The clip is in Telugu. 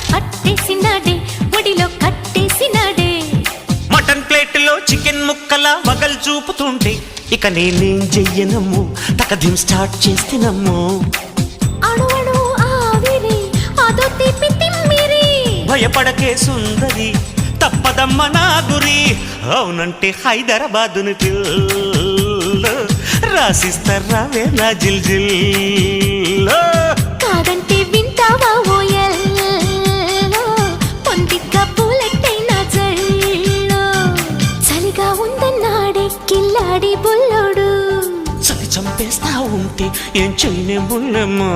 పట్టేసినాడే ఒడిలో కట్టేసినాడే మటన్ ప్లేట్లో చికెన్ ముక్కల వగల్ చూపుతుంటే ఇక నేనేం చెయ్యనమ్ము తకదిం స్టార్ట్ చేస్తేనమ్ము అణువణు ఆవిరి అదో తీపి తిమ్మిరి భయపడకే సుందరి తప్పదమ్మ నా గురి అవునంటే హైదరాబాదుని పిల్ల రాసిస్తారావే నా జిల్ జిల్ కాదంటే వింటావా ఓయల్లో పొందిగ్గా పూలెట్టైనా జల్లో చలిగా ఉందన్నాడే కిల్లాడి బుల్లోడు చలి చంపేస్తా ఉంటే ఏం చేయనే బుల్లెమ్మా